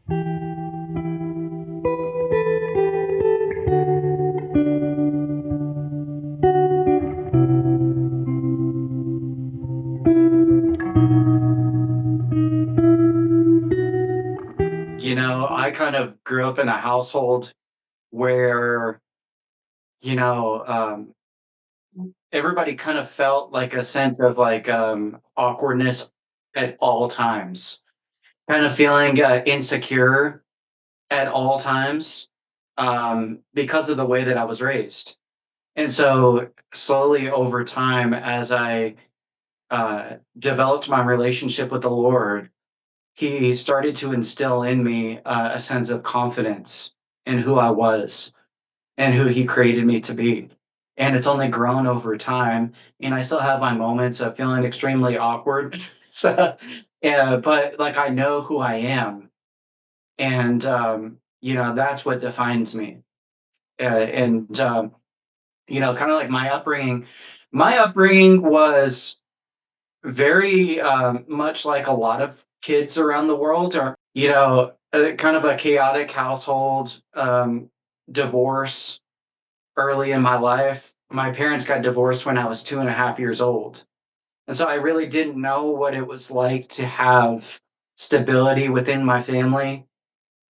I kind of grew up in a household where, you know, everybody kind of felt like a sense of like awkwardness at all times, kind of feeling insecure at all times because of the way that I was raised. And so, slowly over time, as I developed my relationship with the Lord, He started to instill in me a sense of confidence in who I was and who He created me to be. And it's only grown over time. And I still have my moments of feeling extremely awkward. So, yeah, but like I know who I am. And, that's what defines me. Kind of like my upbringing was very much like a lot of kids around the world are, kind of a chaotic household, divorce early in my life. My parents got divorced when I was 2.5 years old. And so I really didn't know what it was like to have stability within my family.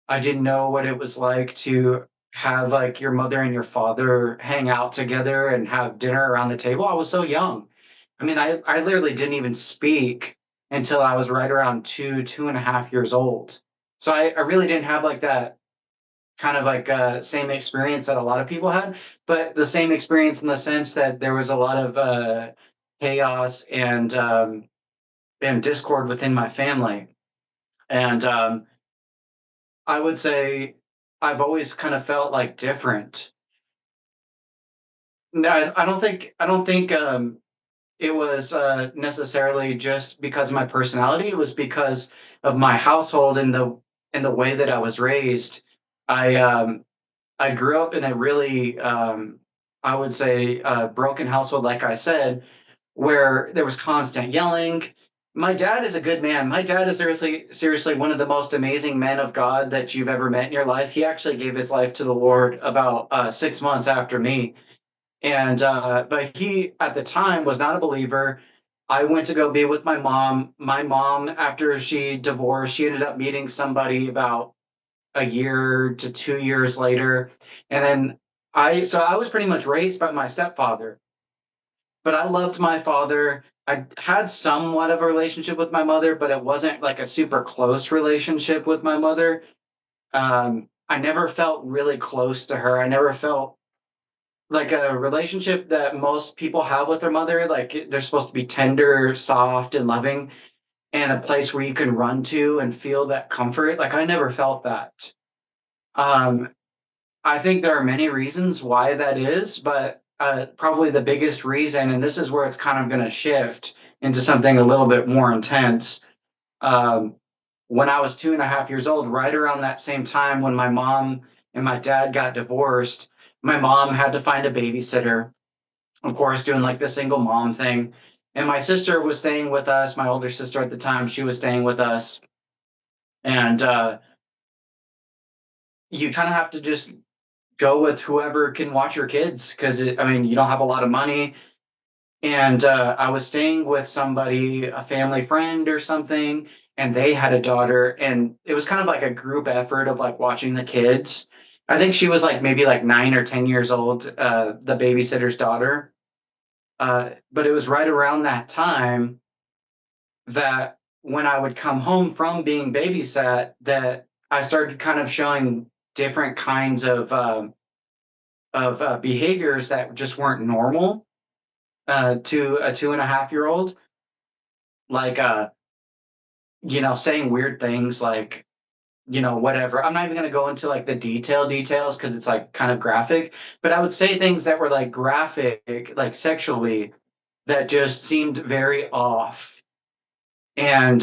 I didn't know what it was like to have like your mother and your father hang out together and have dinner around the table. I was so young. I mean, I literally didn't even speak until I was right around 2.5 years old. So I really didn't have like that kind of like same experience that a lot of people had, but the same experience in the sense that there was a lot of chaos and discord within my family. And I would say I've always kind of felt like different. No, I don't think it was necessarily just because of my personality. It was because of my household and the way that I was raised. I I grew up in a really I would say broken household, like I said, where there was constant yelling. My dad is a good man. My dad is seriously one of the most amazing men of God that you've ever met in your life. He actually gave his life to the Lord about 6 months after me, and but he at the time was not a believer. I went to go be with my mom. My mom, after she divorced, she ended up meeting somebody about a year to 2 years later, and then I was pretty much raised by my stepfather, but I loved my father. I had somewhat of a relationship with my mother, but it wasn't like a super close relationship with my mother. I never felt really close to her. I never felt like a relationship that most people have with their mother. Like they're supposed to be tender, soft, and loving, and a place where you can run to and feel that comfort. Like I never felt that. Um, I think there are many reasons why that is, but probably the biggest reason, and this is where it's kind of going to shift into something a little bit more intense. Um, when I was 2.5 years old, right around that same time when my mom and my dad got divorced, my mom had to find a babysitter, of course, doing like the single mom thing. And my sister was staying with us, my older sister at the time, she was staying with us. And you kind of have to just go with whoever can watch your kids because I mean, you don't have a lot of money. And I was staying with somebody, a family friend or something, and they had a daughter, and it was kind of like a group effort of like watching the kids. I think she was like maybe like 9 or 10 years old, the babysitter's daughter. But it was right around that time that when I would come home from being babysat, that I started kind of showing different kinds of behaviors that just weren't normal to a 2.5 year old, like saying weird things like whatever. I'm not even going to go into like the details because it's like kind of graphic, but I would say things that were like graphic, like sexually, that just seemed very off. And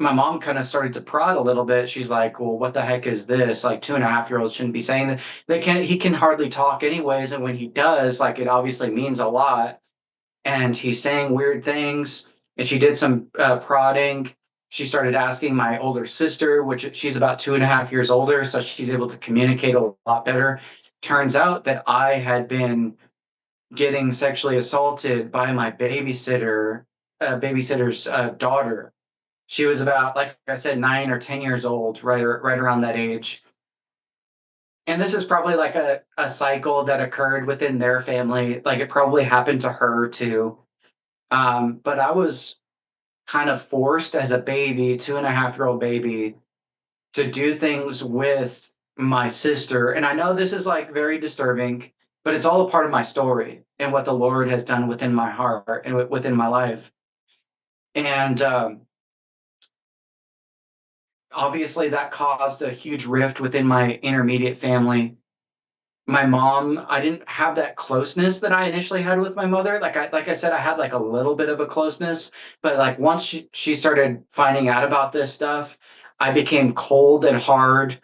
my mom kind of started to prod a little bit. She's like, "Well, what the heck is this? Like 2.5 year olds shouldn't be saying that. He can hardly talk anyways, and when he does, like it obviously means a lot." And he's saying weird things. And she did some prodding, She started asking my older sister, which she's about 2.5 years older, so she's able to communicate a lot better. Turns out that I had been getting sexually assaulted by my babysitter's daughter. She was about, like I said, 9 or 10 years old, right around that age. And this is probably like a cycle that occurred within their family. Like it probably happened to her too. But I was kind of forced as a baby, 2.5-year-old baby, to do things with my sister. And I know this is like very disturbing, but it's all a part of my story and what the Lord has done within my heart and within my life. And obviously, that caused a huge rift within my intermediate family. My mom, I didn't have that closeness that I initially had with my mother. Like I said, I had like a little bit of a closeness, but like once she started finding out about this stuff, I became cold and hard.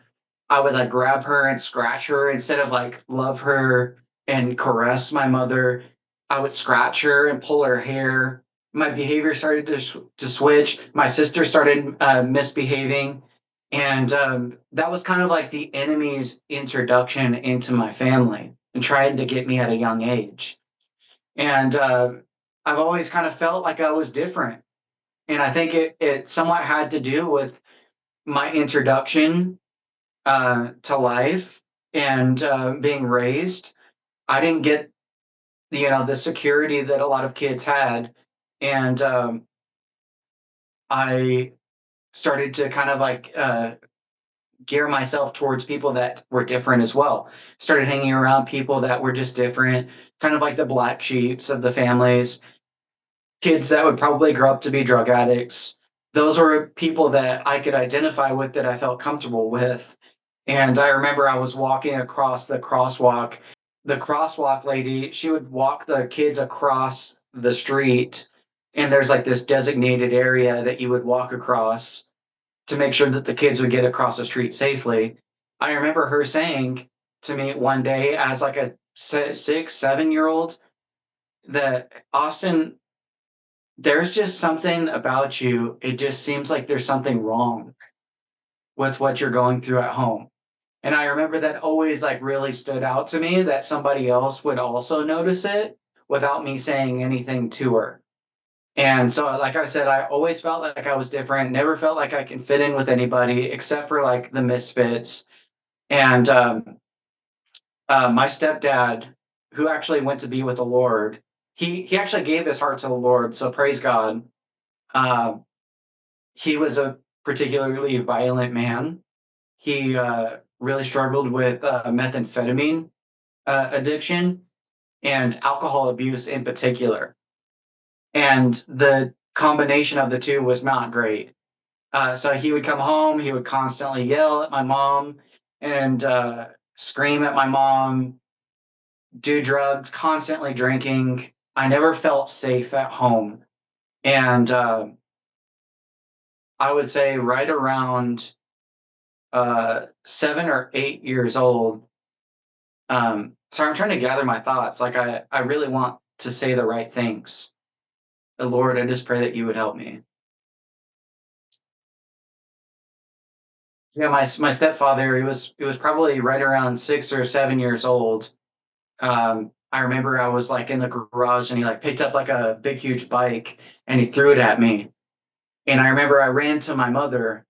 I would like grab her and scratch her instead of like love her and caress my mother. I would scratch her and pull her hair. My behavior started to switch. My sister started misbehaving. And that was kind of like the enemy's introduction into my family and trying to get me at a young age. And I've always kind of felt like I was different. And I think it somewhat had to do with my introduction to life and being raised. I didn't get the security that a lot of kids had, and I started to kind of like gear myself towards people that were different as well. Started hanging around people that were just different, kind of like the black sheeps of the families, kids that would probably grow up to be drug addicts. Those were people that I could identify with, that I felt comfortable with. And I remember I was walking across the crosswalk. The crosswalk lady, she would walk the kids across the street, and there's like this designated area that you would walk across to make sure that the kids would get across the street safely. I remember her saying to me one day, as like a 6, 7 year old, that Austin, there's just something about you. It just seems like there's something wrong with what you're going through at home. And I remember that always like really stood out to me, that somebody else would also notice it without me saying anything to her. And so, like I said, I always felt like I was different, never felt like I can fit in with anybody except for like the misfits. And my stepdad, who actually went to be with the Lord, he actually gave his heart to the Lord. So praise God. Uh, he was a particularly violent man. He really struggled with methamphetamine addiction and alcohol abuse in particular. And the combination of the two was not great. So he would come home, he would constantly yell at my mom and scream at my mom, do drugs, constantly drinking. I never felt safe at home. And I would say right around 7 or 8 years old. Sorry, I'm trying to gather my thoughts. Like I really want to say the right things. Lord, I just pray that you would help me. Yeah, my stepfather, he was probably right around 6 or 7 years old. I remember I was like in the garage and he like picked up like a big huge bike and he threw it at me. And I remember I ran to my mother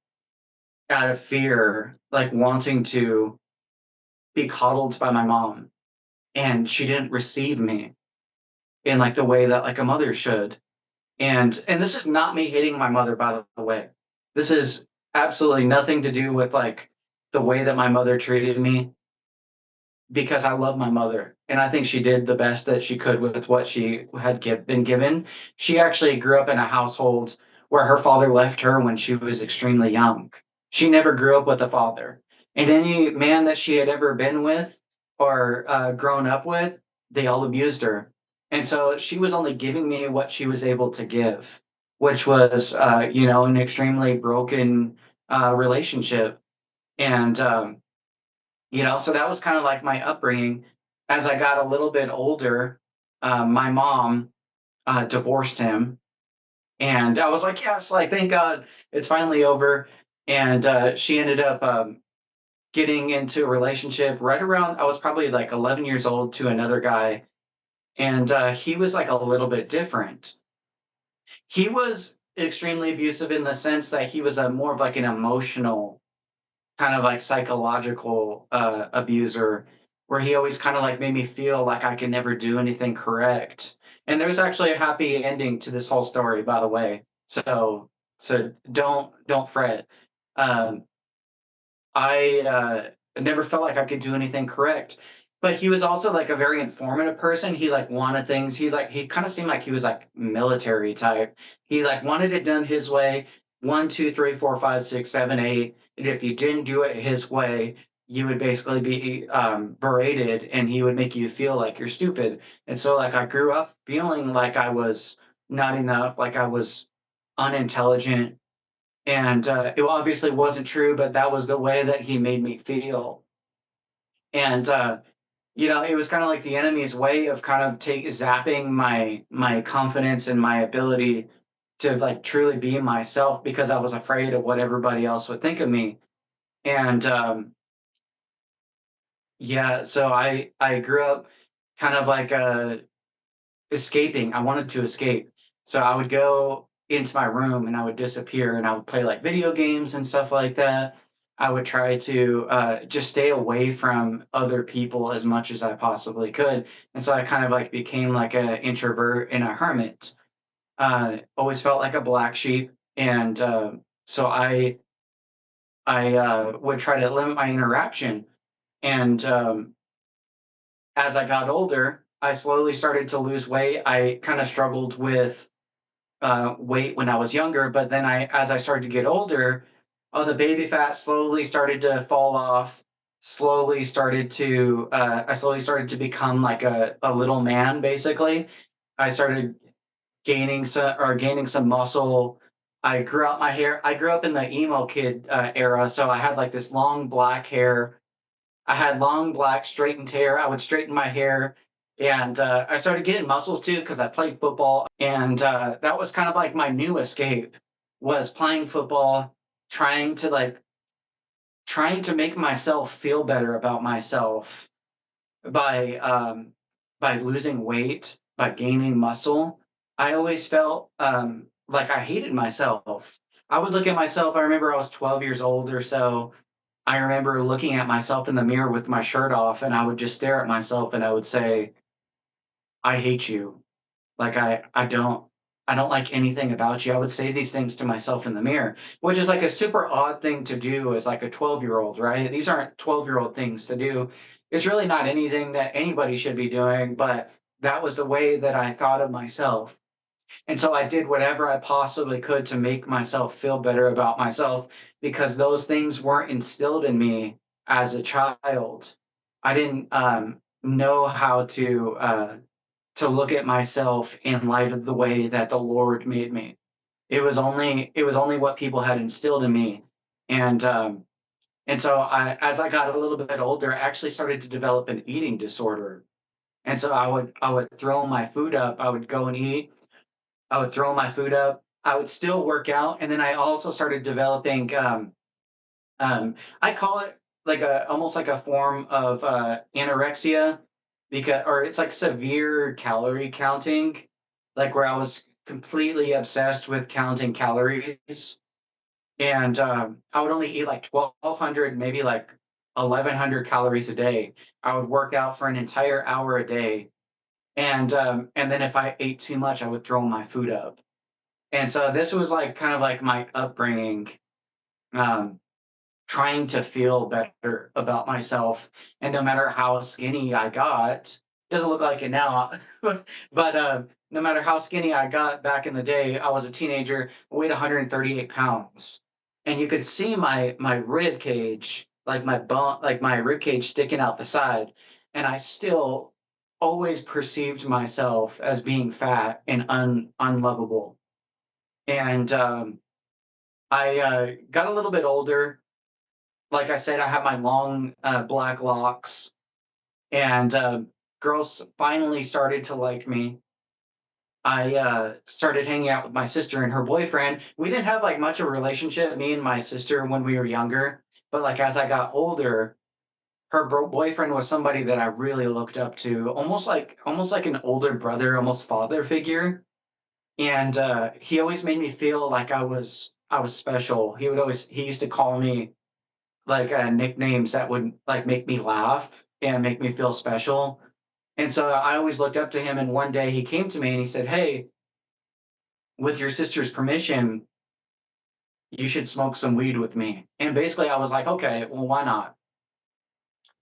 out of fear, like wanting to be coddled by my mom. And she didn't receive me in like the way that like a mother should. And this is not me hating my mother, by the way. This is absolutely nothing to do with like the way that my mother treated me, because I love my mother and I think she did the best that she could with what she had been given. She actually grew up in a household where her father left her when she was extremely young. She never grew up with a father. And any man that she had ever been with or grown up with, they all abused her. And so she was only giving me what she was able to give, which was, an extremely broken relationship. And so that was kind of like my upbringing. As I got a little bit older, my mom divorced him, And I was like, yes, like thank God it's finally over. And she ended up getting into a relationship right around, I was probably like 11 years old, to another guy. And he was like a little bit different. He was extremely abusive in the sense that he was a more of like an emotional, kind of like psychological abuser, where he always kind of like made me feel like I could never do anything correct. And there's actually a happy ending to this whole story, by the way. So don't fret. Um, I never felt like I could do anything correct. But he was also like a very informative person. He like wanted things. He kind of seemed like he was like military type. He like wanted it done his way. One, two, three, four, five, six, seven, eight. And if you didn't do it his way, you would basically be berated, and he would make you feel like you're stupid. And so like I grew up feeling like I was not enough, like I was unintelligent, and it obviously wasn't true, but that was the way that he made me feel. And it was kind of like the enemy's way of kind of take zapping my confidence and my ability to like truly be myself, because I was afraid of what everybody else would think of me. And yeah, so I grew up kind of like escaping. I wanted to escape. So I would go into my room and I would disappear, and I would play like video games and stuff like that. I would try to just stay away from other people as much as I possibly could. And so I kind of like became like an introvert and a hermit. Always felt like a black sheep. And so I would try to limit my interaction. And as I got older, I slowly started to lose weight. I kind of struggled with weight when I was younger, but then as I started to get older, the baby fat slowly started to fall off. I slowly started to become like a little man, basically. I started gaining some muscle. I grew out my hair. I grew up in the emo kid era, so I had like this long black hair. I had long black straightened hair. I would straighten my hair, and I started getting muscles too because I played football, and that was kind of like my new escape, was playing football, trying to like trying to make myself feel better about myself by losing weight, by gaining muscle. I always felt like I hated myself. I would look at myself. I remember I was 12 years old or so. I remember looking at myself in the mirror with my shirt off, and I would just stare at myself and I would say, I hate you. Like I don't like anything about you. I would say these things to myself in the mirror, which is like a super odd thing to do as like a 12-year-old, right? These aren't 12-year-old things to do. It's really not anything that anybody should be doing, but that was the way that I thought of myself. And so I did whatever I possibly could to make myself feel better about myself, because those things weren't instilled in me as a child. I didn't know how to look at myself in light of the way that the Lord made me. It was only what people had instilled in me, and so as I got a little bit older, I actually started to develop an eating disorder. And so I would throw my food up. I would go and eat. I would throw my food up. I would still work out, and then I also started developing. I call it like a almost like a form of anorexia, because or it's like severe calorie counting, like where I was completely obsessed with counting calories, and I would only eat like 1,200, maybe like 1,100 calories a day. I would work out for an entire hour a day, and then if I ate too much, I would throw my food up. And so this was like kind of like my upbringing, um, trying to feel better about myself. And no matter how skinny I got, doesn't look like it now, but no matter how skinny I got back in the day, I was a teenager, weighed 138 pounds. And you could see my rib cage, like my bone, like my rib cage sticking out the side. And I still always perceived myself as being fat and unlovable. And I got a little bit older. Like I said, I had my long black locks, and girls finally started to like me. I started hanging out with my sister and her boyfriend. We didn't have like much of a relationship, me and my sister, when we were younger. But like as I got older, her boyfriend was somebody that I really looked up to, almost like an older brother, almost father figure. And he always made me feel like I was special. He used to call me like nicknames that would like make me laugh and make me feel special. And so I always looked up to him. And one day he came to me and he said, "Hey, with your sister's permission, you should smoke some weed with me." And basically, I was like, "Okay, well, why not?"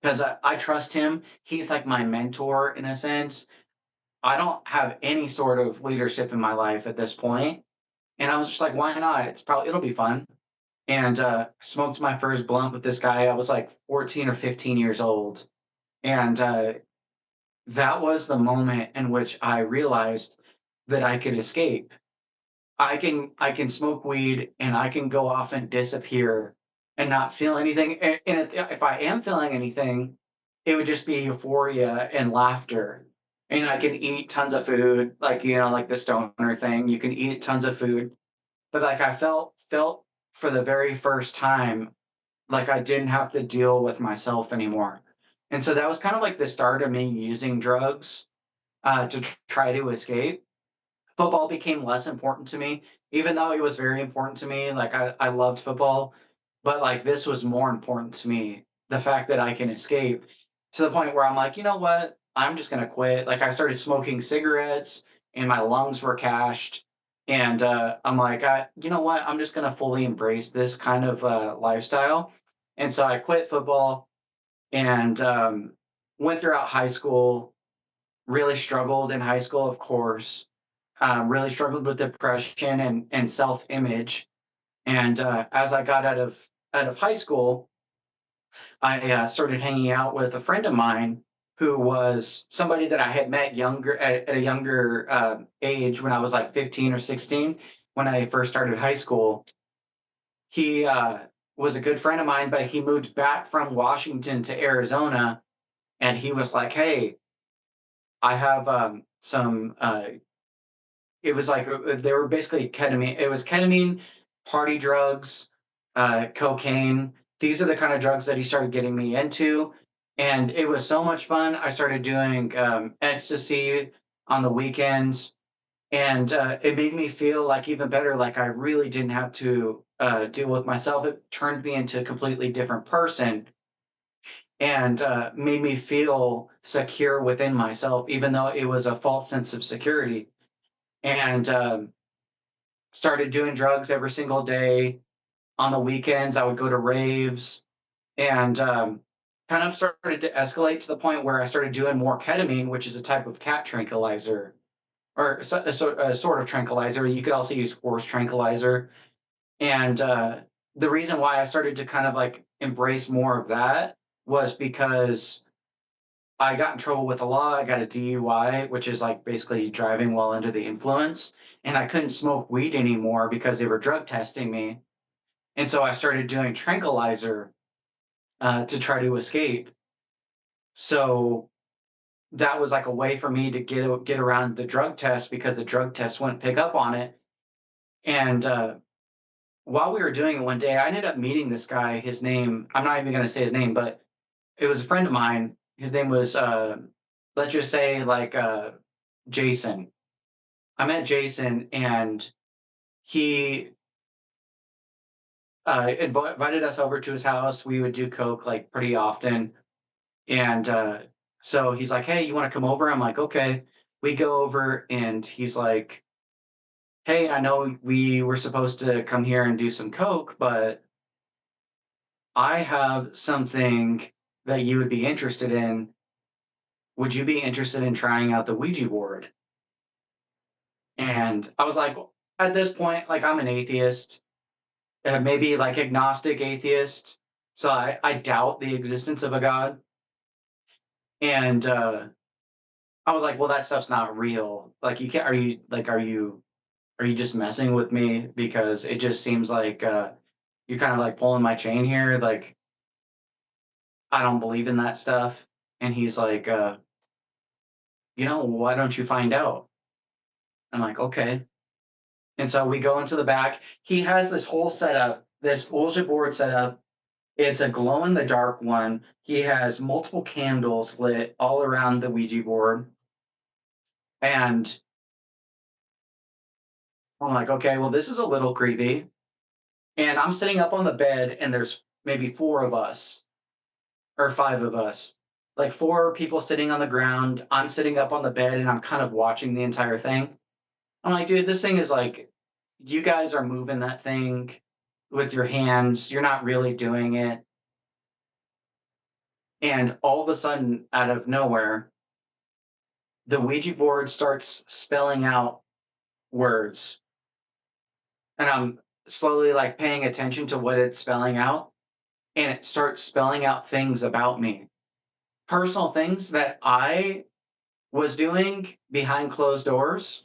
Because I trust him. He's like my mentor in a sense. I don't have any sort of leadership in my life at this point, and I was just like, "Why not? It'll be fun." And smoked my first blunt with this guy. I was like 14 or 15 years old, and that was the moment in which I realized that I could escape. I can smoke weed and I can go off and disappear and not feel anything. And if I am feeling anything, it would just be euphoria and laughter. And I can eat tons of food, like like the stoner thing. You can eat tons of food, but like I felt for the very first time like I didn't have to deal with myself anymore. And so that was kind of like the start of me using drugs to try to escape. Football became less important to me, even though it was very important to me. Like I loved football, but like this was more important to me. The fact that I can escape to the point where I'm like, you know what? I'm just gonna quit. Like I started smoking cigarettes and my lungs were cashed. And I'm like, you know what? I'm just gonna fully embrace this kind of lifestyle. And so I quit football and went throughout high school. Really struggled in high school, of course, really struggled with depression and self image. And as I got out of high school, I started hanging out with a friend of mine who was somebody that I had met at a younger age when I was like 15 or 16 when I first started high school. He was a good friend of mine, but he moved back from Washington to Arizona, and he was like, "Hey, I have some it was like they were basically ketamine. It was ketamine, party drugs, cocaine. These are the kind of drugs that he started getting me into, and it was so much fun. I started doing ecstasy on the weekends, and it made me feel like even better. Like I really didn't have to deal with myself. It turned me into a completely different person, and made me feel secure within myself, even though it was a false sense of security. And started doing drugs every single day. On the weekends, I would go to raves and kind of started to escalate to the point where I started doing more ketamine, which is a type of cat tranquilizer or a sort of tranquilizer. You could also use horse tranquilizer. And the reason why I started to kind of like embrace more of that was because I got in trouble with the law. I got a DUI, which is like basically driving while under the influence. And I couldn't smoke weed anymore because they were drug testing me. And so I started doing tranquilizer to try to escape. So that was like a way for me to get around the drug test because the drug test wouldn't pick up on it. And while we were doing it one day, I ended up meeting this guy. His name, I'm not even going to say his name, but it was a friend of mine. His name was, let's just say, like Jason. I met Jason, and he invited us over to his house. We would do coke like pretty often, and so he's like, "Hey, you want to come over?" I'm like, "Okay." We go over, and he's like, "Hey, I know we were supposed to come here and do some coke, but I have something that you would be interested in. Would you be interested in trying out the Ouija board?" And I was like, at this point, like I'm an atheist, maybe like agnostic atheist. So I doubt the existence of a God. And I was like, well, that stuff's not real. Like you can't, are you just messing with me? Because it just seems like you're kind of like pulling my chain here. Like I don't believe in that stuff. And he's like, why don't you find out? I'm like, okay. And so we go into the back. He has this whole setup, this Ouija board setup. It's a glow in the dark one. He has multiple candles lit all around the Ouija board. And I'm like, okay, well, this is a little creepy. And I'm sitting up on the bed, and there's maybe four of us or five of us, like four people sitting on the ground. I'm sitting up on the bed, and I'm kind of watching the entire thing. I'm like, dude, this thing is like, you guys are moving that thing with your hands. You're not really doing it. And all of a sudden, out of nowhere, the Ouija board starts spelling out words. And I'm slowly like paying attention to what it's spelling out. And it starts spelling out things about me, personal things that I was doing behind closed doors,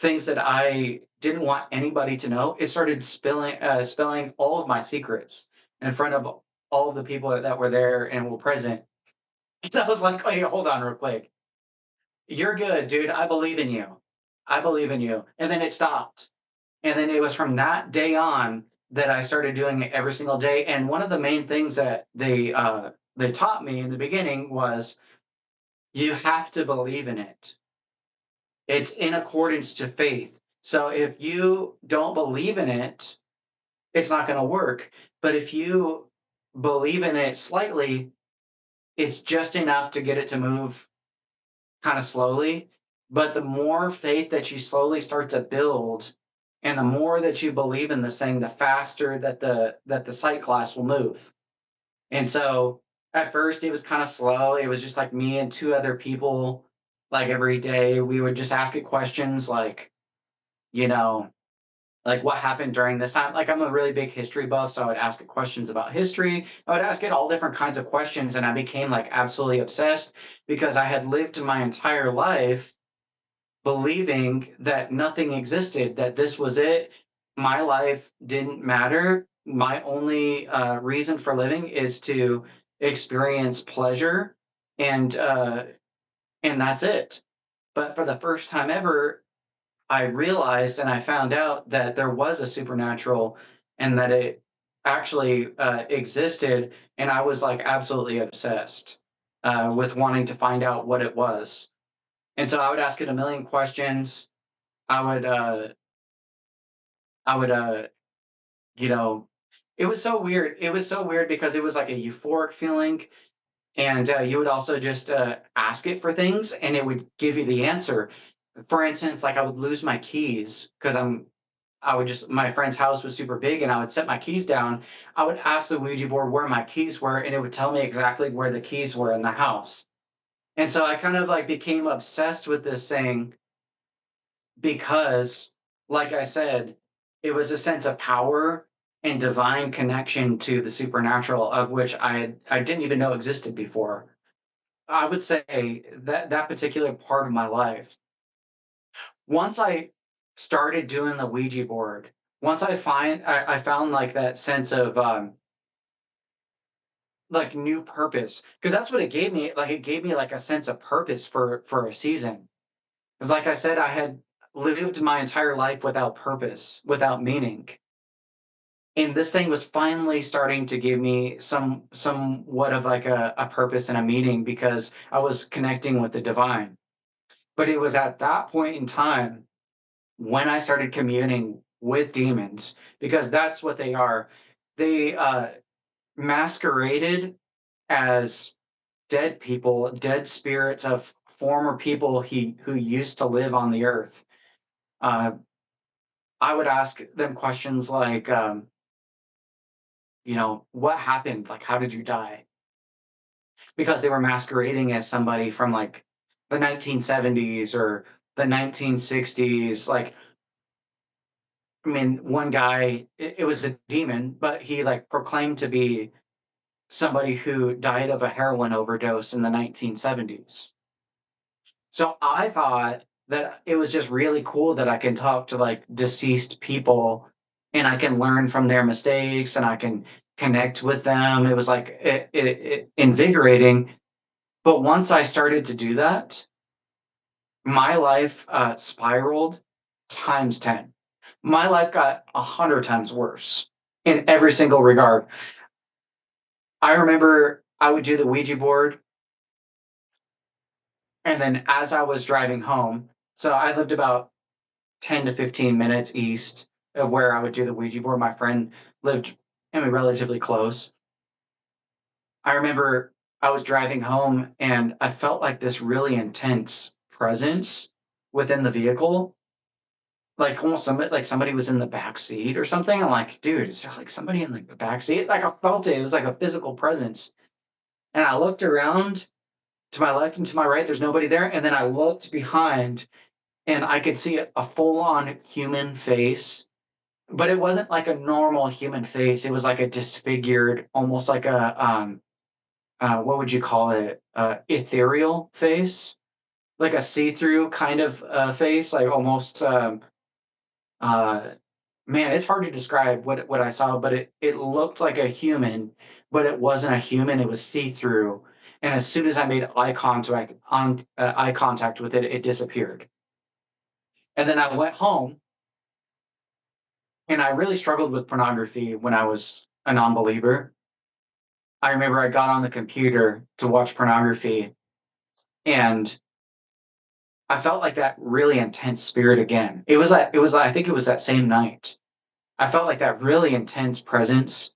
things that I didn't want anybody to know. It started spelling all of my secrets in front of all of the people that were there and were present. And I was like, "Wait, hold on, real quick. You're good, dude. I believe in you. I believe in you." And then it stopped. And then it was from that day on that I started doing it every single day. And one of the main things that they taught me in the beginning was you have to believe in it. It's in accordance to faith. So if you don't believe in it, it's not going to work. But if you believe in it slightly, it's just enough to get it to move kind of slowly. But the more faith that you slowly start to build, and the more that you believe in this thing, the faster that the sight class will move. And so at first it was kind of slow. It was just like me and two other people. Like every day, we would just ask it questions like, you know, like what happened during this time. Like I'm a really big history buff, so I would ask it questions about history. I would ask it all different kinds of questions, and I became like absolutely obsessed because I had lived my entire life believing that nothing existed, that this was it. My life didn't matter. My only reason for living is to experience pleasure, and uh, and that's it. But for the first time ever, I realized and I found out that there was a supernatural, and that it actually existed, and I was like absolutely obsessed with wanting to find out what it was. And so I would ask it a million questions. I would I would you know, it was so weird. It was so weird because it was like a euphoric feeling, and you would also just ask it for things, and it would give you the answer. For instance, like I would lose my keys because I would just my friend's house was super big, and I would set my keys down. I would ask the Ouija board where my keys were, and it would tell me exactly where the keys were in the house. And so I kind of like became obsessed with this thing because, like I said, it was a sense of power and divine connection to the supernatural, of which I didn't even know existed before. I would say that that particular part of my life, once I started doing the Ouija board, once I found like that sense of like new purpose, because that's what it gave me. Like it gave me like a sense of purpose for a season. Because like I said, I had lived my entire life without purpose, without meaning. And this thing was finally starting to give me somewhat of like a purpose and a meaning because I was connecting with the divine. But it was at that point in time when I started communing with demons, because that's what they are. They masqueraded as dead people, dead spirits of former people who used to live on the earth. Uh, I would ask them questions like, what happened? Like, how did you die? Because they were masquerading as somebody from like the 1970s or the 1960s. Like, I mean, one guy, it was a demon, but he like proclaimed to be somebody who died of a heroin overdose in the 1970s. So I thought that it was just really cool that I can talk to like deceased people, and I can learn from their mistakes, and I can connect with them. It was like it invigorating. But once I started to do that, my life spiraled times 10. My life got 100 times worse in every single regard. I remember I would do the Ouija board, and then as I was driving home, so I lived about 10 to 15 minutes east of where I would do the Ouija board. My friend lived, I mean, relatively close. I remember I was driving home and I felt like this really intense presence within the vehicle, like almost somebody was in the back seat or something. I'm like, dude, is there like somebody in like the back seat? Like I felt it. It was like a physical presence. And I looked around to my left and to my right. There's nobody there. And then I looked behind and I could see a full-on human face, but it wasn't like a normal human face. It was like a disfigured, almost like a what would you call it? Ethereal face, like a see-through kind of face, like almost uh, man, it's hard to describe what I saw, but it looked like a human, but it wasn't a human. It was see-through, and as soon as I made eye contact with it, it disappeared. And then I went home, and I really struggled with pornography when I was a non-believer. I remember I got on the computer to watch pornography, and I felt like that really intense spirit again. I think it was that same night. I felt like that really intense presence,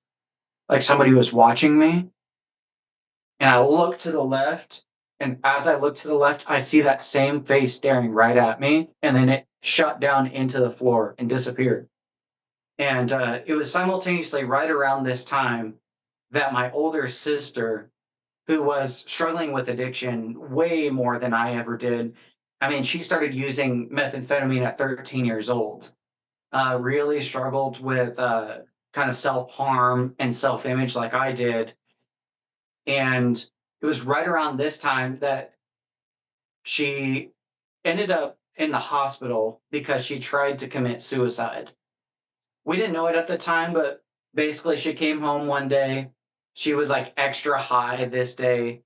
like somebody was watching me. And I look to the left, and as I look to the left, I see that same face staring right at me, and then it shut down into the floor and disappeared. And it was simultaneously right around this time that my older sister, who was struggling with addiction way more than I ever did, I mean, she started using methamphetamine at 13 years old, really struggled with kind of self harm and self image like I did. And it was right around this time that she ended up in the hospital because she tried to commit suicide. We didn't know it at the time, but basically, she came home one day. She was like extra high this day.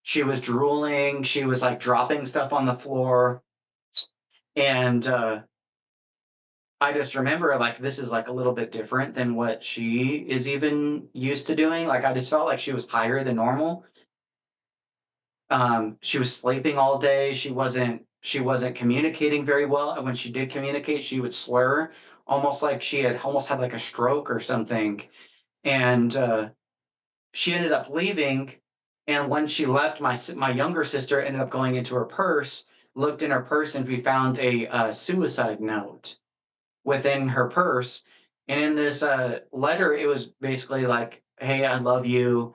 She was drooling. She was like dropping stuff on the floor. And I just remember like this is like a little bit different than what she is even used to doing. Like I just felt like she was higher than normal. She was sleeping all day. She wasn't communicating very well, and when she did communicate, she would slur, almost like she had almost had like a stroke or something. And she ended up leaving. And when she left, my younger sister ended up going into her purse, looked in her purse, and we found a suicide note within her purse. And in this letter, it was basically like, "Hey, I love you.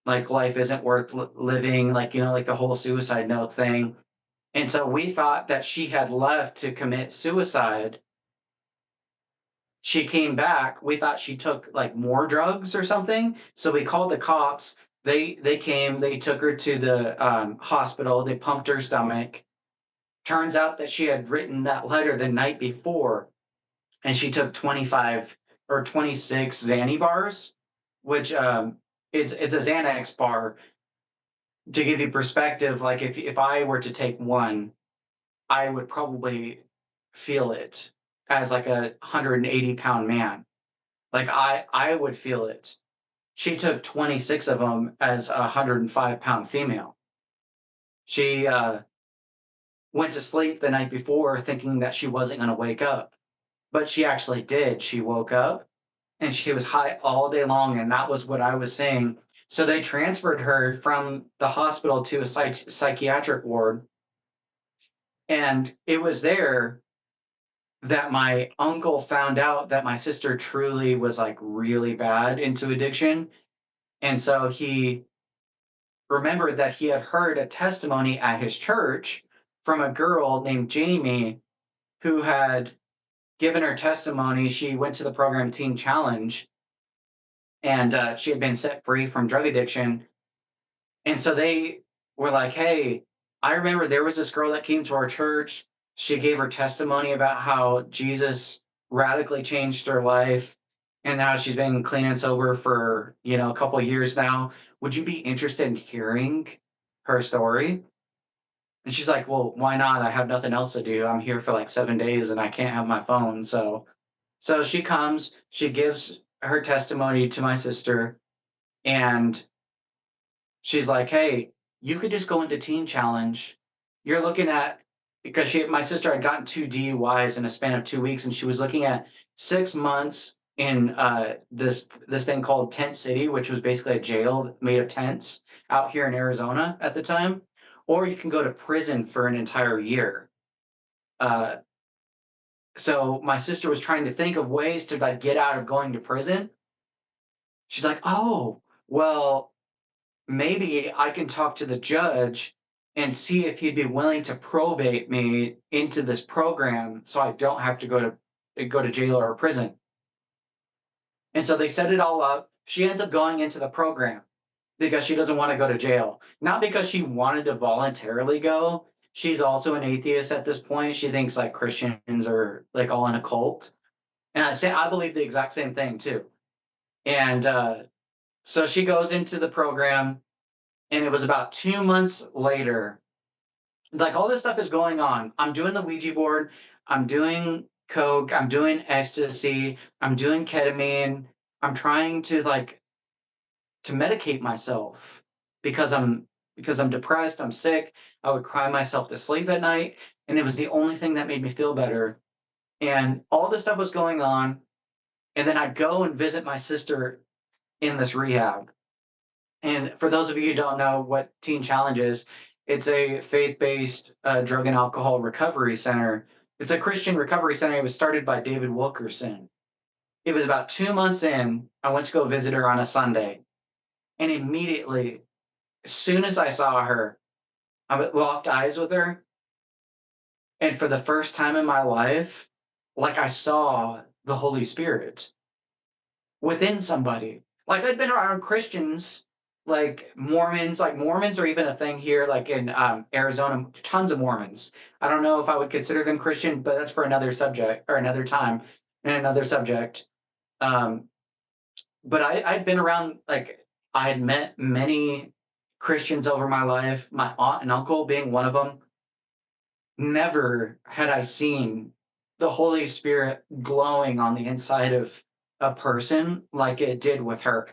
Like life isn't worth living." Like like the whole suicide note thing. And so we thought that she had left to commit suicide. She came back. We thought she took like more drugs or something. So we called the cops. They came. They took her to the hospital. They pumped her stomach. Turns out that she had written that letter the night before, and she took 25 or 26 Xanny bars, which it's a Xanax bar. To give you perspective, like if I were to take one, I would probably feel it as like a 180-pound man. Like I would feel it. She took 26 of them as a 105-pound female. She went to sleep the night before thinking that she wasn't going to wake up, but she actually did. She woke up and she was high all day long, and that was what I was saying. So they transferred her from the hospital to a psychiatric ward, and it was there that my uncle found out that my sister truly was like really bad into addiction. And so he remembered that he had heard a testimony at his church from a girl named Jamie who had given her testimony. She went to the program Teen Challenge, and she had been set free from drug addiction. And so they were like, "Hey, I remember there was this girl that came to our church. She gave her testimony about how Jesus radically changed her life, and now she's been clean and sober for, a couple of years now. Would you be interested in hearing her story?" And she's like, "Well, why not? I have nothing else to do. I'm here for like 7 days and I can't have my phone." So she comes, she gives her testimony to my sister, and she's like, "Hey, you could just go into Teen Challenge. You're looking at," because my sister had gotten 2 DUIs in a span of 2 weeks, and she was looking at 6 months in this thing called Tent City, which was basically a jail made of tents out here in Arizona at the time, or you can go to prison for an entire year. Uh, so my sister was trying to think of ways to like get out of going to prison. She's like, "Oh, well, maybe I can talk to the judge and see if he'd be willing to probate me into this program so I don't have to go to jail or prison." And so they set it all up. She ends up going into the program because she doesn't want to go to jail. Not because she wanted to voluntarily go. She's also an atheist at this point. She thinks like Christians are like all in a cult. And I believe the exact same thing too. And so she goes into the program, and it was about 2 months later, like all this stuff is going on. I'm doing the Ouija board, I'm doing coke, I'm doing ecstasy, I'm doing ketamine. I'm trying to like to medicate myself because I'm depressed, I'm sick. I would cry myself to sleep at night, and it was the only thing that made me feel better. And all this stuff was going on, and then I'd go and visit my sister in this rehab. And for those of you who don't know what Teen Challenge is, it's a faith-based drug and alcohol recovery center. It's a Christian recovery center. It was started by David Wilkerson. It was about 2 months in. I went to go visit her on a Sunday, and immediately, as soon as I saw her, I locked eyes with her, and for the first time in my life, like I saw the Holy Spirit within somebody. Like I'd been around Christians, like Mormons are even a thing here, like in Arizona, tons of Mormons. I don't know if I would consider them Christian, but that's for another subject or another time and another subject. Um, but I'd been around, like, I had met many Christians over my life, my aunt and uncle being one of them. Never had I seen the Holy Spirit glowing on the inside of a person like it did with her.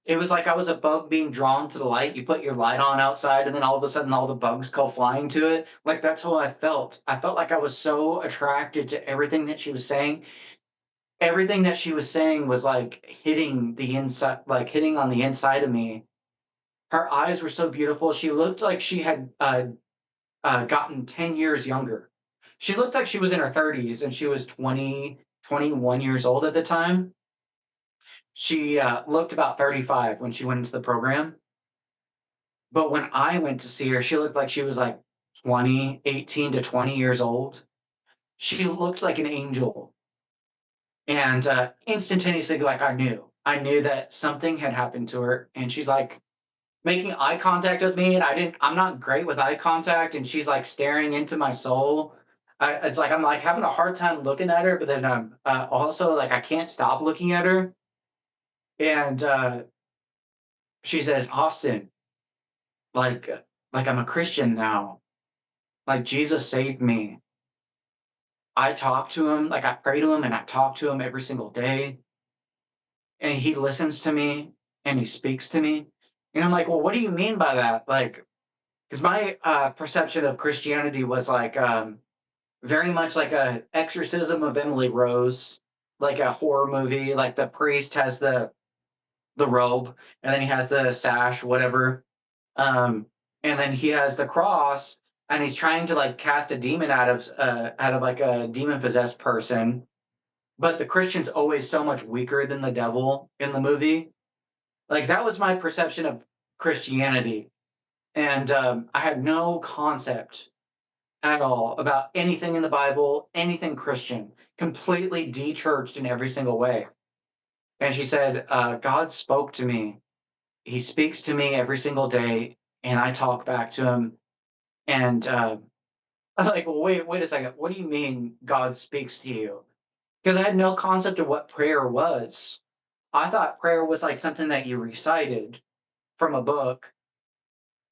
It was like I was a bug being drawn to the light. You put your light on outside, and then all of a sudden, all the bugs go flying to it. Like that's how I felt. I felt like I was so attracted to everything that she was saying. Everything that she was saying was like hitting the inside, like hitting on the inside of me. Her eyes were so beautiful. She looked like she had gotten 10 years younger. She looked like she was in her 30s, and she was 20, 21 years old at the time. She looked about 35 when she went into the program. But when I went to see her, she looked like she was like 20, 18 to 20 years old. She looked like an angel. And instantaneously, like I knew that something had happened to her. And she's like making eye contact with me. And I'm not great with eye contact. And she's like staring into my soul. It's like I'm like having a hard time looking at her, but then I'm also like I can't stop looking at her. And she says, "Austin, like, like I'm a Christian now. Like Jesus saved me. I talk to him, like I pray to him and I talk to him every single day, and he listens to me and he speaks to me." And I'm like, "Well, what do you mean by that?" Like, because my perception of Christianity was like very much like a exorcism of Emily Rose, like a horror movie. Like the priest has the robe, and then he has the sash, whatever, um, and then he has the cross, and he's trying to like cast a demon out of like a demon possessed person. But the Christian's always so much weaker than the devil in the movie. Like that was my perception of Christianity, and I had no concept at all about anything in the Bible, anything Christian. Completely de-churched in every single way. And she said, "God spoke to me. He speaks to me every single day, and I talk back to him." And I'm like, "Well, wait a second. What do you mean God speaks to you?" Because I had no concept of what prayer was. I thought prayer was like something that you recited from a book.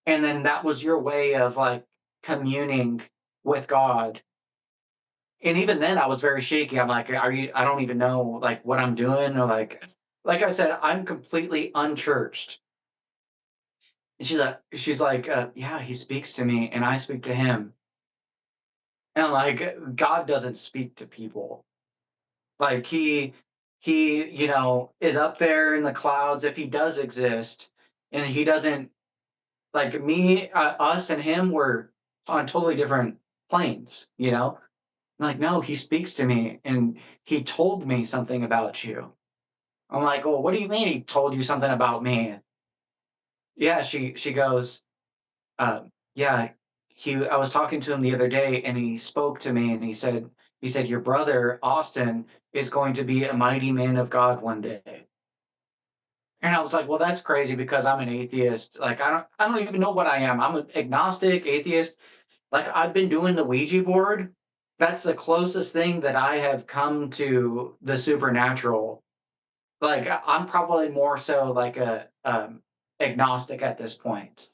and then that was your way of like communing with God. And even then I was very shaky. I'm like, are you, I don't even know like what I'm doing, or like I said, I'm completely unchurched. And she's like, yeah, he speaks to me and I speak to him. And I'm like, God doesn't speak to people. Like he, is up there in the clouds if he does exist. And he doesn't, like me, us and him were on totally different planes. I'm like, no, he speaks to me and he told me something about you. I'm like, well, what do you mean he told you something about me? Yeah, she goes, yeah, I was talking to him the other day and he spoke to me and he said your brother Austin is going to be a mighty man of God one day. And I was like, well, that's crazy because I'm an atheist. Like I don't even know what I am. I'm an agnostic atheist. Like I've been doing the Ouija board. That's the closest thing that I have come to the supernatural. Like I'm probably more so like a agnostic at this point.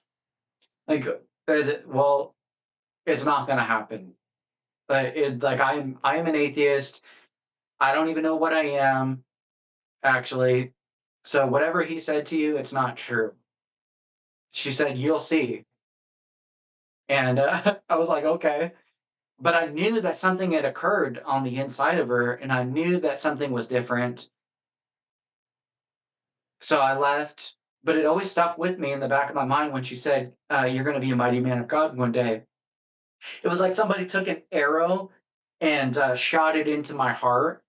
Like, well, it's not going to happen. Like I am an atheist. I don't even know what I am actually. So whatever he said to you, it's not true. She said you'll see, and I was like, okay. But I knew that something had occurred on the inside of her, and I knew that something was different. So I left, but it always stuck with me in the back of my mind when she said, "You're going to be a mighty man of God one day." It was like somebody took an arrow and shot it into my heart,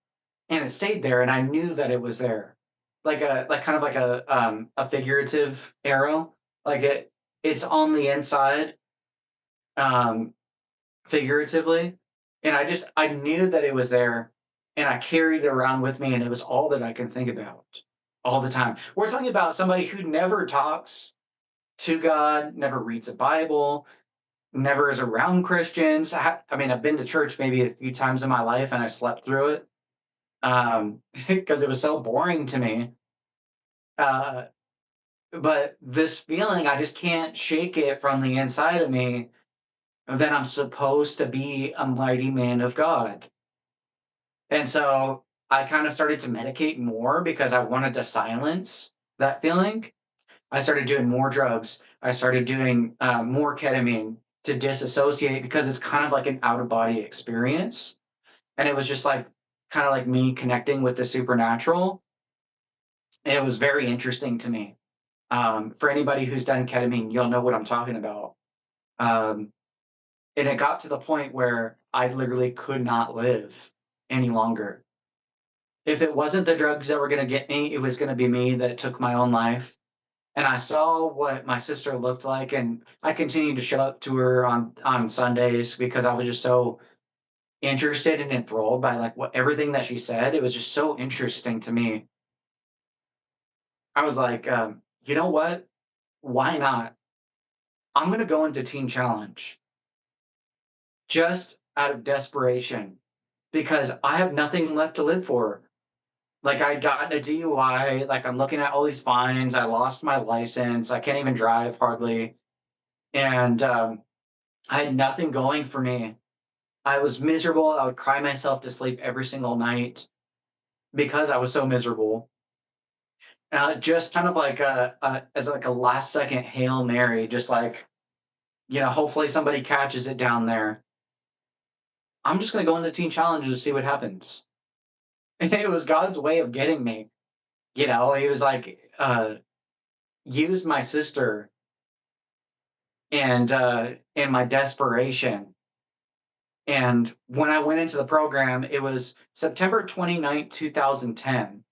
and it stayed there, and I knew that it was there, like kind of like a figurative arrow, like it's on the inside, um, figuratively, and I knew that it was there, and I carried it around with me, and it was all that I can think about all the time. We're talking about somebody who never talks to God, never reads a Bible, never is around Christians. I mean, I've been to church maybe a few times in my life, and I slept through it because it was so boring to me. Uh, but this feeling, I just can't shake it from the inside of me that I'm supposed to be a mighty man of God. And so I kind of started to medicate more because I wanted to silence that feeling. I started doing more drugs. I started doing more ketamine to disassociate because it's kind of like an out of body experience. And it was just like kind of like me connecting with the supernatural. And it was very interesting to me. For anybody who's done ketamine, you'll know what I'm talking about. Um, and it got to the point where I literally could not live any longer. If it wasn't the drugs that were going to get me, it was going to be me that took my own life. And I saw what my sister looked like, and I continued to show up to her on Sundays because I was just so interested and enthralled by like what everything that she said. It was just so interesting to me. I was like, you know what? Why not? I'm gonna go into Teen Challenge just out of desperation because I have nothing left to live for. Like I got a DUI, like I'm looking at all these fines. I lost my license. I can't even drive hardly, and I had nothing going for me. I was miserable. I would cry myself to sleep every single night because I was so miserable. Just kind of like as like a last second Hail Mary, just like, hopefully somebody catches it down there. I'm just going to go into Teen Challenge to see what happens. And it was God's way of getting me. He was like, used my sister and my desperation. And when I went into the program, it was September 29th, 2010.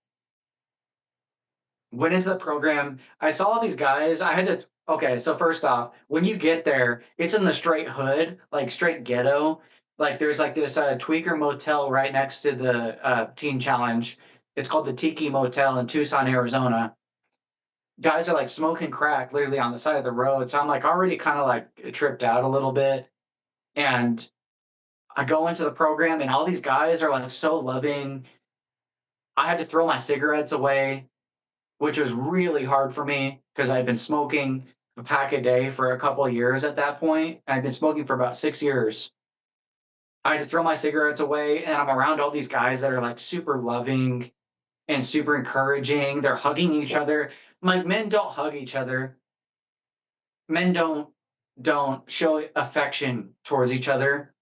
Went into the program. I saw all these guys. I had to. Okay, so first off, when you get there, it's in the straight hood, like straight ghetto. Like there's like this tweaker motel right next to the Teen Challenge. It's called the Tiki Motel in Tucson, Arizona. Guys are like smoking crack literally on the side of the road. So I'm like already kind of like tripped out a little bit. And I go into the program, and all these guys are like so loving. I had to throw my cigarettes away, which was really hard for me because I'd been smoking. a pack a day for a couple of years at that point. I'd been smoking for about 6 years. I had to throw my cigarettes away, and I'm around all these guys that are like super loving and super encouraging. They're hugging each other. Like men don't hug each other. Men don't show affection towards each other.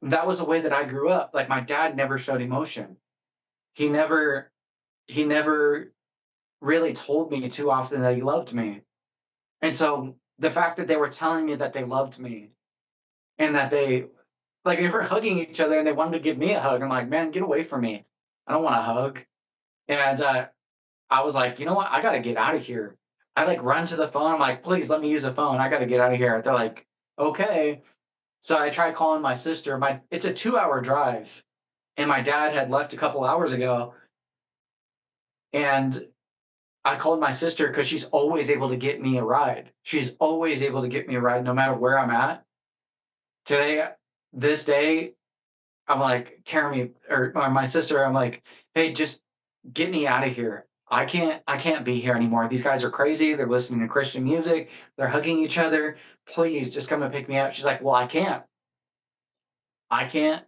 That was the way that I grew up. Like my dad never showed emotion. He never he never really told me too often that he loved me. And so the fact that they were telling me that they loved me and that they were hugging each other and they wanted to give me a hug. I'm like, man, get away from me. I don't want a hug. And I was like, you know what? I got to get out of here. I like run to the phone. I'm like, please let me use the phone. I got to get out of here. They're like, okay. So I tried calling my sister. It's a 2 hour drive, and my dad had left a couple hours ago. And I called my sister because she's always able to get me a ride. She's always able to get me a ride no matter where I'm at. Today, this day, I'm like, carry me, or my sister, I'm like, hey, just get me out of here. I can't be here anymore. These guys are crazy. They're listening to Christian music. They're hugging each other. Please just come and pick me up. She's like, well, I can't. I can't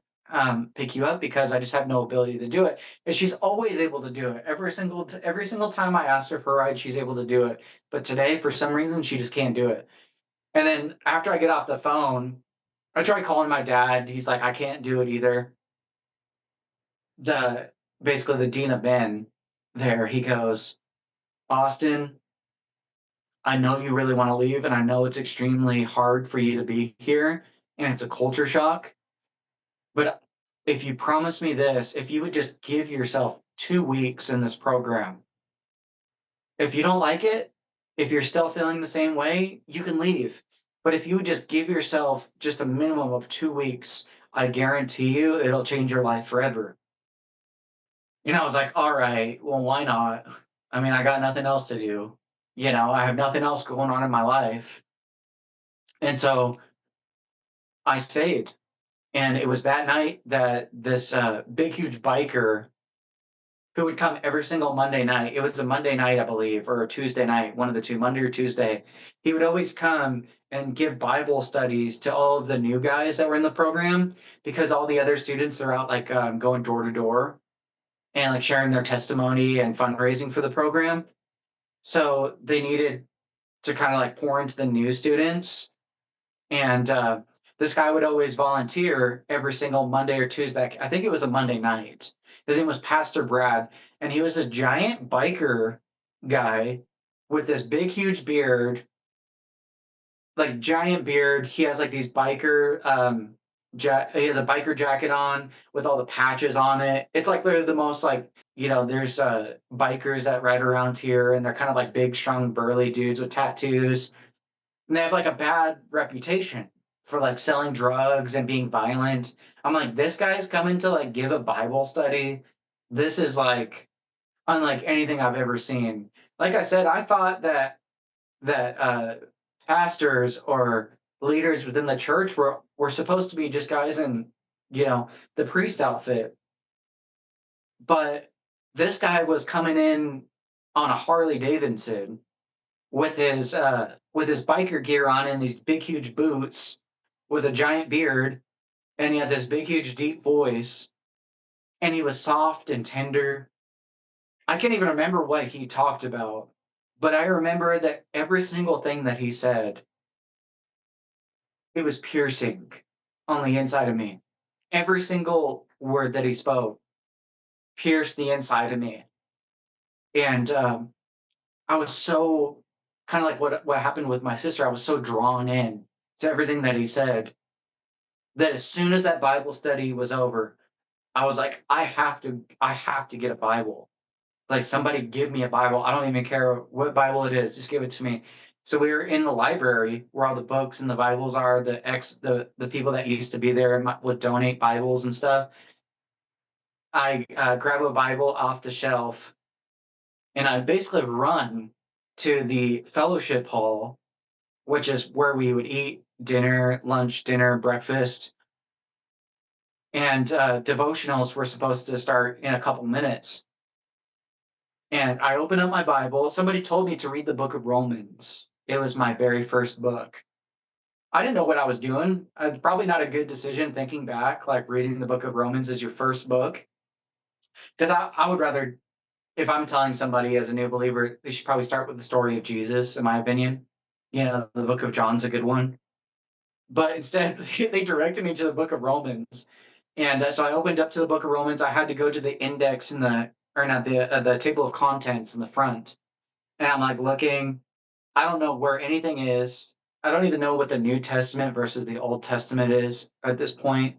pick you up because I just have no ability to do it. And she's always able to do it. Every single time I ask her for a ride, she's able to do it. But today, for some reason, she just can't do it. And then after I get off the phone, I try calling my dad. He's like, I can't do it either. The Basically the dean of Ben there, he goes, Austin, I know you really want to leave, and I know it's extremely hard for you to be here, and it's a culture shock. But if you promise me this, if you would just give yourself 2 weeks in this program, if you don't like it, if you're still feeling the same way, you can leave. But if you would just give yourself just a minimum of 2 weeks, I guarantee you it'll change your life forever. And I was like, all right, well, why not? I mean, I got nothing else to do. I have nothing else going on in my life. And so I stayed. And it was that night that this big, huge biker who would come every single Monday night. It was a Monday night, I believe, or a Tuesday night, one of the two, Monday or Tuesday. He would always come and give Bible studies to all of the new guys that were in the program because all the other students are out like going door to door and like sharing their testimony and fundraising for the program. So they needed to kind of like pour into the new students. And this guy would always volunteer every single Monday or Tuesday. I think it was a Monday night. His name was Pastor Brad, and he was this giant biker guy with this big, huge beard, like giant beard. He has like these biker, he has a biker jacket on with all the patches on it. It's like they're the most like, there's bikers that ride around here, and they're kind of like big, strong, burly dudes with tattoos, and they have like a bad reputation for like selling drugs and being violent. I'm like, this guy's coming to like give a Bible study. This is like unlike anything I've ever seen. Like I said, I thought that pastors or leaders within the church were supposed to be just guys in the priest outfit, but this guy was coming in on a Harley Davidson with his biker gear on and these big huge boots with a giant beard, and he had this big huge deep voice, and he was soft and tender. I can't even remember what he talked about, but I remember that every single thing that he said, it was piercing on the inside of me. Every single word that he spoke pierced the inside of me. And I was so kind of like what happened with my sister. I was so drawn in to everything that he said that as soon as that Bible study was over, I was like, I have to get a Bible. Like somebody give me a Bible. I don't even care what Bible it is. Just give it to me. So we were in the library where all the books and the Bibles are. The people that used to be there would donate Bibles and stuff. I grab a Bible off the shelf, and I basically run to the fellowship hall, which is where we would eat dinner, lunch, dinner, breakfast, and devotionals were supposed to start in a couple minutes. And I opened up my Bible. Somebody told me to read the book of Romans. It was my very first book. I didn't know what I was doing. Probably not a good decision thinking back, like reading the book of Romans as your first book. Because I would rather, if I'm telling somebody as a new believer, they should probably start with the story of Jesus, in my opinion. You know, the book of John's a good one. But instead, they directed me to the book of Romans. And so I opened up to the book of Romans. I had to go to the index in the, or not the table of contents in the front. And I'm like looking, I don't know where anything is. I don't even know what the New Testament versus the Old Testament is at this point.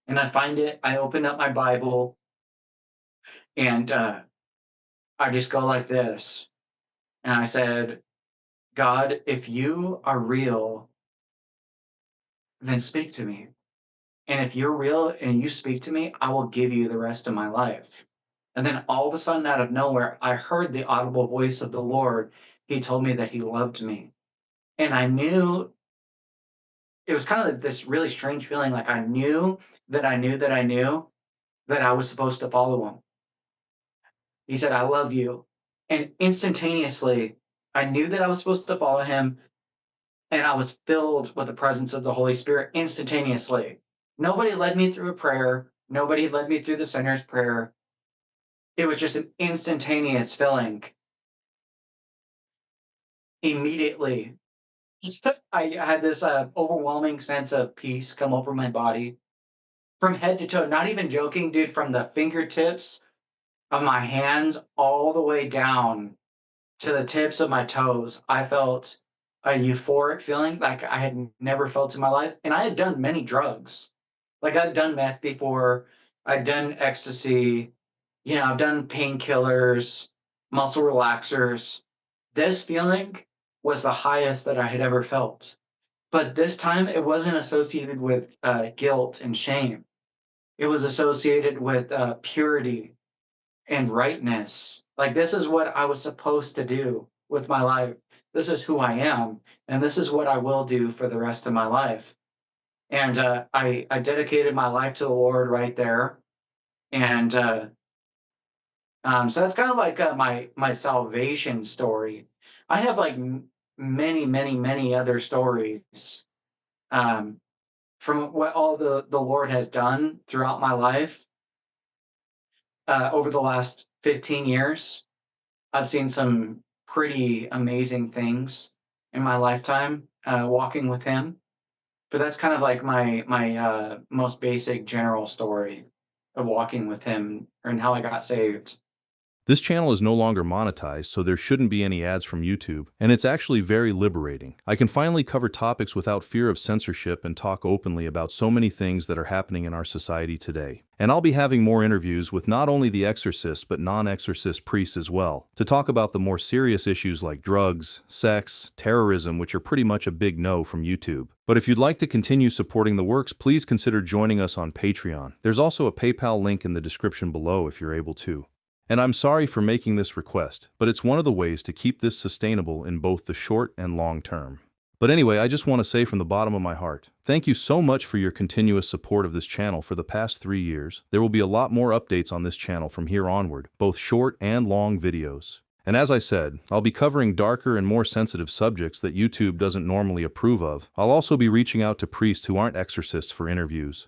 And I find it, I open up my Bible and I just go like this. And I said, God, if you are real, then speak to me. And if you're real and you speak to me, I will give you the rest of my life. And then all of a sudden, out of nowhere, I heard the audible voice of the Lord. He told me that he loved me. And I knew it was kind of like this really strange feeling. Like I knew that I knew that I knew that I was supposed to follow him. He said, I love you. And instantaneously, I knew that I was supposed to follow him. And I was filled with the presence of the Holy Spirit instantaneously. Nobody led me through a prayer. Nobody led me through the sinner's prayer. It was just an instantaneous filling. Immediately, I had this overwhelming sense of peace come over my body from head to toe. Not even joking, dude, from the fingertips of my hands all the way down to the tips of my toes. I felt a euphoric feeling like I had never felt in my life. And I had done many drugs. Like I'd done meth before, I'd done ecstasy, you know, I've done painkillers, muscle relaxers. This feeling was the highest that I had ever felt. But this time it wasn't associated with guilt and shame. It was associated with purity and rightness. Like this is what I was supposed to do with my life. This is who I am, and this is what I will do for the rest of my life. And I dedicated my life to the Lord right there. And so that's kind of like my salvation story. I have like many, many, many other stories um, from what all the Lord has done throughout my life over the last 15 years. I've seen some pretty amazing things in my lifetime walking with him. But that's kind of like my most basic general story of walking with him and how I got saved. This channel is no longer monetized, so there shouldn't be any ads from YouTube, and it's actually very liberating. I can finally cover topics without fear of censorship and talk openly about so many things that are happening in our society today. And I'll be having more interviews with not only the exorcists but non-exorcist priests as well, to talk about the more serious issues like drugs, sex, terrorism, which are pretty much a big no from YouTube. But if you'd like to continue supporting the works, please consider joining us on Patreon. There's also a PayPal link in the description below if you're able to. And I'm sorry for making this request, but it's one of the ways to keep this sustainable in both the short and long term. But anyway, I just want to say from the bottom of my heart, thank you so much for your continuous support of this channel for the past 3 years. There will be a lot more updates on this channel from here onward, both short and long videos. And as I said, I'll be covering darker and more sensitive subjects that YouTube doesn't normally approve of. I'll also be reaching out to priests who aren't exorcists for interviews.